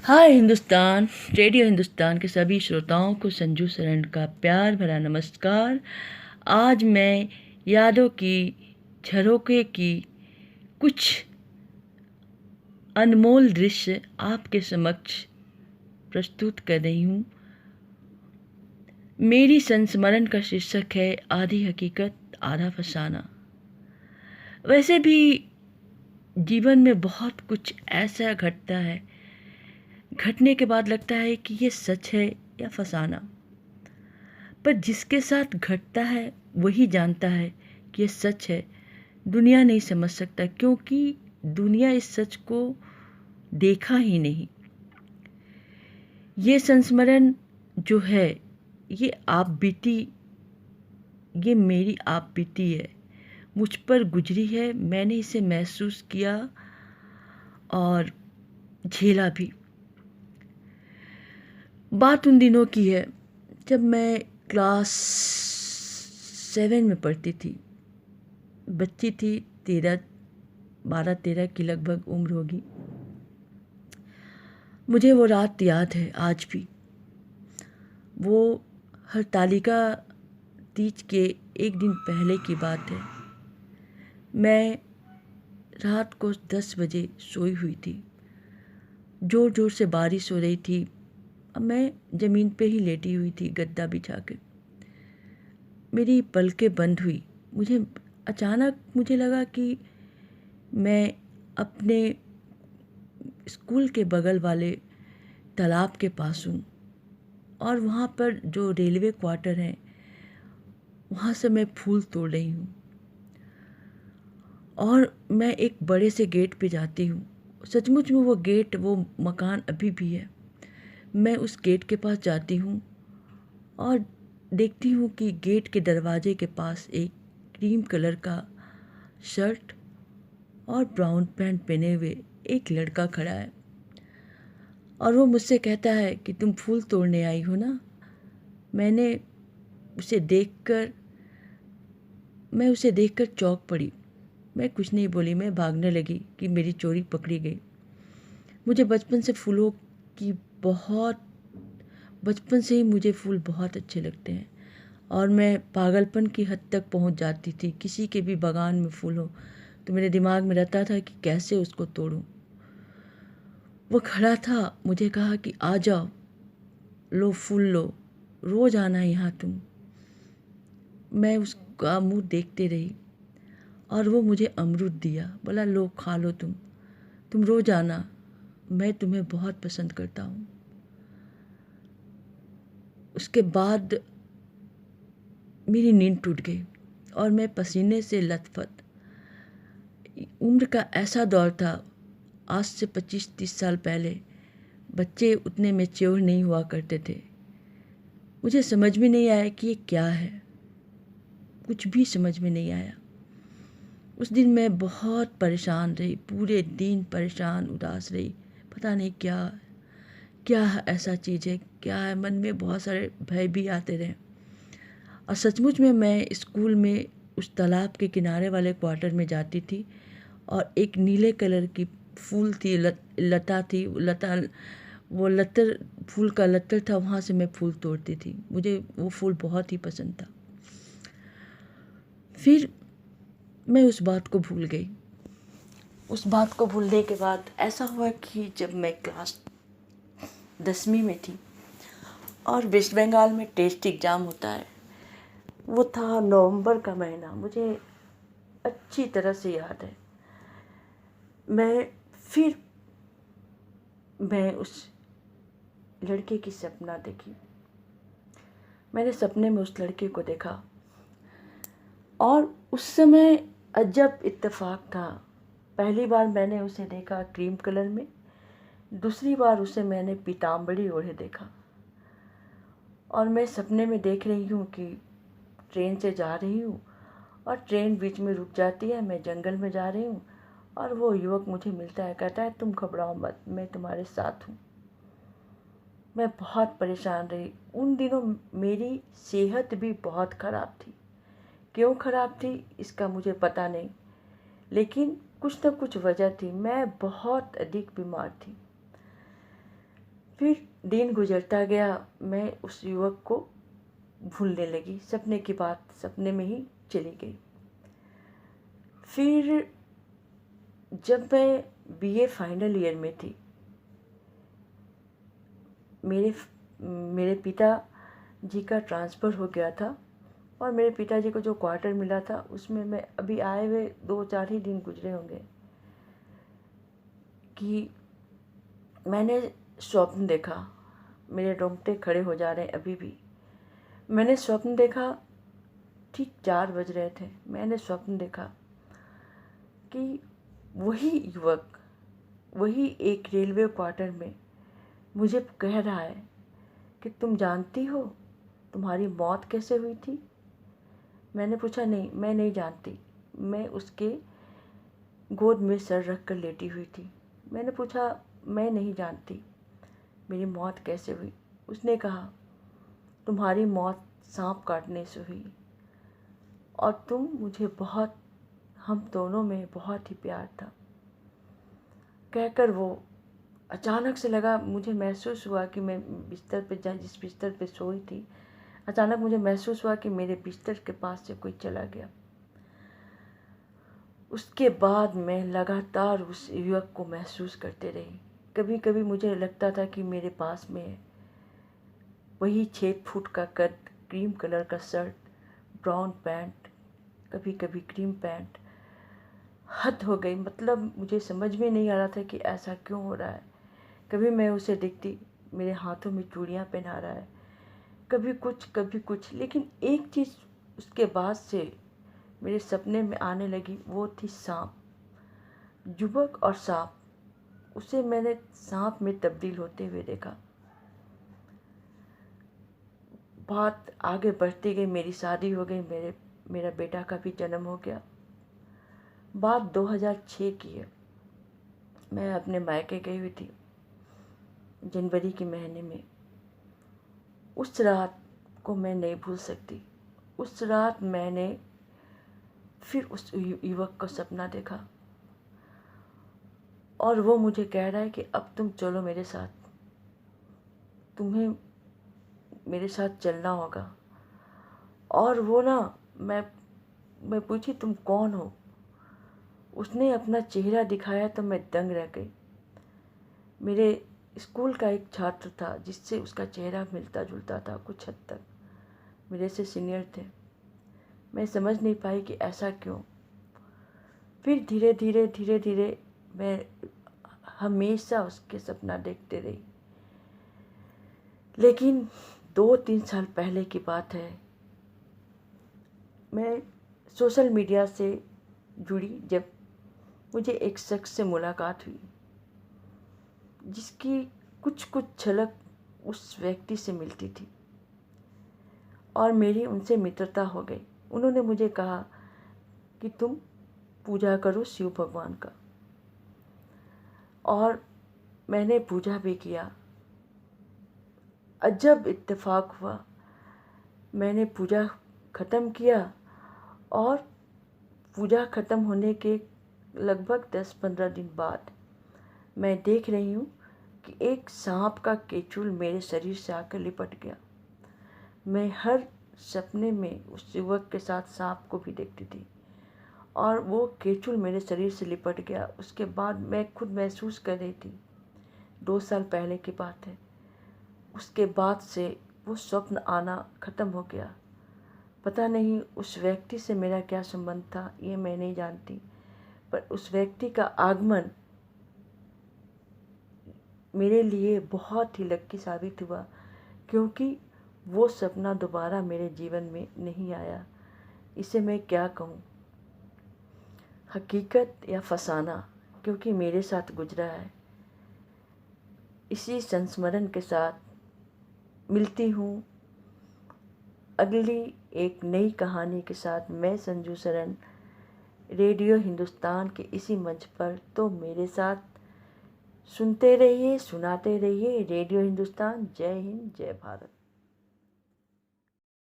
हाय Hindustan. Radio Hindustan के सभी श्रोताओं को संजू शरण का प्यार भरा नमस्कार। आज मैं यादों की झरोखे की कुछ अनमोल दृश्य आपके समक्ष प्रस्तुत कर रही हूँ। मेरी संस्मरण का शीर्षक है आधी हकीकत आधा फसाना। वैसे भी जीवन में बहुत कुछ ऐसा घटता है, घटने के बाद लगता है कि ये सच है या फसाना, पर जिसके साथ घटता है वही जानता है कि ये सच है। दुनिया नहीं समझ सकता, क्योंकि दुनिया इस सच को देखा ही नहीं। ये संस्मरण जो है, ये आप बीती, ये मेरी आप बीती है, मुझ पर गुजरी है। मैंने इसे महसूस किया और झेला भी। बात उन दिनों की है जब मैं क्लास 7 में पढ़ती थी। बच्ची थी, 12-13 की लगभग उम्र होगी। मुझे वो रात याद है आज भी। वो हरतालिका तीज के एक दिन पहले की बात है। मैं रात को 10 बजे सोई हुई थी। ज़ोर ज़ोर से बारिश हो रही थी। अब मैं ज़मीन पे ही लेटी हुई थी, गद्दा बिछा के। मेरी पलकें बंद हुई। अचानक मुझे लगा कि मैं अपने स्कूल के बगल वाले तालाब के पास हूँ, और वहाँ पर जो रेलवे क्वार्टर हैं, वहाँ से मैं फूल तोड़ रही हूँ, और मैं एक बड़े से गेट पे जाती हूँ। सचमुच में वो गेट, वो मकान अभी भी है। मैं उस गेट के पास जाती हूँ और देखती हूँ कि गेट के दरवाजे के पास एक क्रीम कलर का शर्ट और ब्राउन पैंट पहने हुए एक लड़का खड़ा है, और वो मुझसे कहता है कि तुम फूल तोड़ने आई हो ना। मैंने उसे देखकर मैं उसे देखकर चौंक पड़ी। मैं कुछ नहीं बोली, मैं भागने लगी कि मेरी चोरी पकड़ी गई। मुझे की बहुत बचपन से ही मुझे फूल बहुत अच्छे लगते हैं, और मैं पागलपन की हद तक पहुंच जाती थी। किसी के भी बागान में फूल हो तो मेरे दिमाग में रहता था कि कैसे उसको तोड़ूं। वो खड़ा था, मुझे कहा कि आ जाओ, लो फूल लो, रोज़ आना यहाँ तुम। मैं उसका मुंह देखते रही, और वो मुझे अमरूद दिया। बोला लो खा लो, तुम रोज़ आना, मैं तुम्हें बहुत पसंद करता हूँ। उसके बाद मेरी नींद टूट गई और मैं पसीने से लथपथ। उम्र का ऐसा दौर था, आज से 25-30 साल पहले बच्चे उतने मैच्योर नहीं हुआ करते थे। मुझे समझ में नहीं आया कि ये क्या है, कुछ भी समझ में नहीं आया। उस दिन मैं बहुत परेशान रही, पूरे दिन परेशान उदास रही। पता नहीं क्या क्या ऐसा चीज़ है, क्या है। मन में बहुत सारे भय भी आते रहे। और सचमुच में मैं स्कूल में उस तालाब के किनारे वाले क्वार्टर में जाती थी, और एक नीले कलर की फूल थी, लता थी, वो लतर, फूल का लतर था, वहाँ से मैं फूल तोड़ती थी। मुझे वो फूल बहुत ही पसंद था। फिर मैं उस बात को भूल गई। उस बात को भूलने के बाद ऐसा हुआ कि जब मैं क्लास 10वीं में थी और वेस्ट बंगाल में टेस्ट एग्ज़ाम होता है, वो था नवंबर का महीना, मुझे अच्छी तरह से याद है। मैं फिर मैं उस लड़के की सपना देखी। मैंने सपने में उस लड़के को देखा, और उस समय अजब इत्तेफाक था। पहली बार मैंने उसे देखा क्रीम कलर में, दूसरी बार उसे मैंने पीताम्बरी ओढ़े देखा। और मैं सपने में देख रही हूँ कि ट्रेन से जा रही हूँ, और ट्रेन बीच में रुक जाती है। मैं जंगल में जा रही हूँ, और वो युवक मुझे मिलता है, कहता है तुम घबराओ मत, मैं तुम्हारे साथ हूँ। मैं बहुत परेशान रही। उन दिनों मेरी सेहत भी बहुत ख़राब थी। क्यों ख़राब थी इसका मुझे पता नहीं, लेकिन कुछ न कुछ वजह थी। मैं बहुत अधिक बीमार थी। फिर दिन गुजरता गया, मैं उस युवक को भूलने लगी, सपने की बात सपने में ही चली गई। फिर जब मैं बीए फाइनल ईयर में थी, मेरे मेरे पिता जी का ट्रांसफ़र हो गया था और मेरे पिताजी को जो क्वार्टर मिला था उसमें मैं अभी आए हुए 2-4 ही दिन गुजरे होंगे कि मैंने स्वप्न देखा। मेरे रोंगटे खड़े हो जा रहे हैं अभी भी। मैंने स्वप्न देखा, ठीक 4 बज रहे थे। मैंने स्वप्न देखा कि वही युवक, वही एक रेलवे क्वार्टर में मुझे कह रहा है कि तुम जानती हो तुम्हारी मौत कैसे हुई थी? मैंने पूछा, नहीं, मैं नहीं जानती। मैं उसके गोद में सर रख कर लेटी हुई थी। मैंने पूछा, मैं नहीं जानती मेरी मौत कैसे हुई। उसने कहा, तुम्हारी मौत सांप काटने से हुई और हम दोनों में बहुत ही प्यार था। कहकर वो अचानक से लगा, मुझे महसूस हुआ कि मैं जिस बिस्तर पे सोई थी, अचानक मुझे महसूस हुआ कि मेरे बिस्तर के पास से कोई चला गया। उसके बाद मैं लगातार उस युवक को महसूस करते रही। कभी कभी मुझे लगता था कि मेरे पास में है। वही 6 फुट का कद, क्रीम कलर का शर्ट, ब्राउन पैंट, कभी कभी क्रीम पैंट। हद हो गई, मतलब मुझे समझ में नहीं आ रहा था कि ऐसा क्यों हो रहा है। कभी मैं उसे देखती, मेरे हाथों में चूड़ियाँ पहना रहा है, कभी कुछ। लेकिन एक चीज़ उसके बाद से मेरे सपने में आने लगी, वो थी सांप। युवक और सांप, उसे मैंने सांप में तब्दील होते हुए देखा। बात आगे बढ़ती गई, मेरी शादी हो गई, मेरा बेटा का भी जन्म हो गया। बात 2006 की है। मैं अपने मायके गई हुई थी जनवरी के महीने में। उस रात को मैं नहीं भूल सकती। उस रात मैंने फिर उस युवक का सपना देखा और वो मुझे कह रहा है कि अब तुम चलो मेरे साथ, तुम्हें मेरे साथ चलना होगा। और वो ना, मैं पूछी, तुम कौन हो? उसने अपना चेहरा दिखाया तो मैं दंग रह गई। मेरे स्कूल का एक छात्र था जिससे उसका चेहरा मिलता जुलता था कुछ हद तक, मेरे से सीनियर थे। मैं समझ नहीं पाई कि ऐसा क्यों। फिर धीरे धीरे मैं हमेशा उसके सपना देखते रही। लेकिन 2-3 साल पहले की बात है, मैं सोशल मीडिया से जुड़ी जब मुझे एक शख्स से मुलाकात हुई जिसकी कुछ झलक उस व्यक्ति से मिलती थी और मेरी उनसे मित्रता हो गई। उन्होंने मुझे कहा कि तुम पूजा करो शिव भगवान का, और मैंने पूजा भी किया। अजब इत्तेफाक हुआ, मैंने पूजा ख़त्म किया और पूजा ख़त्म होने के लगभग 10-15 दिन बाद मैं देख रही हूँ कि एक सांप का केचुल मेरे शरीर से आकर लिपट गया। मैं हर सपने में उस युवक के साथ सांप को भी देखती थी और वो केचुल मेरे शरीर से लिपट गया। उसके बाद मैं खुद महसूस कर रही थी, 2 साल पहले की बात है। उसके बाद से वो स्वप्न आना ख़त्म हो गया। पता नहीं उस व्यक्ति से मेरा क्या संबंध था, ये मैं नहीं जानती, पर उस व्यक्ति का आगमन मेरे लिए बहुत ही लकी साबित हुआ, क्योंकि वो सपना दोबारा मेरे जीवन में नहीं आया। इसे मैं क्या कहूँ, हकीकत या फसाना, क्योंकि मेरे साथ गुजरा है। इसी संस्मरण के साथ मिलती हूँ अगली एक नई कहानी के साथ। मैं संजू सरन, रेडियो हिंदुस्तान के इसी मंच पर। तो मेरे साथ सुनते रहिए, सुनाते रहिए रेडियो हिंदुस्तान। जय हिंद, जय भारत।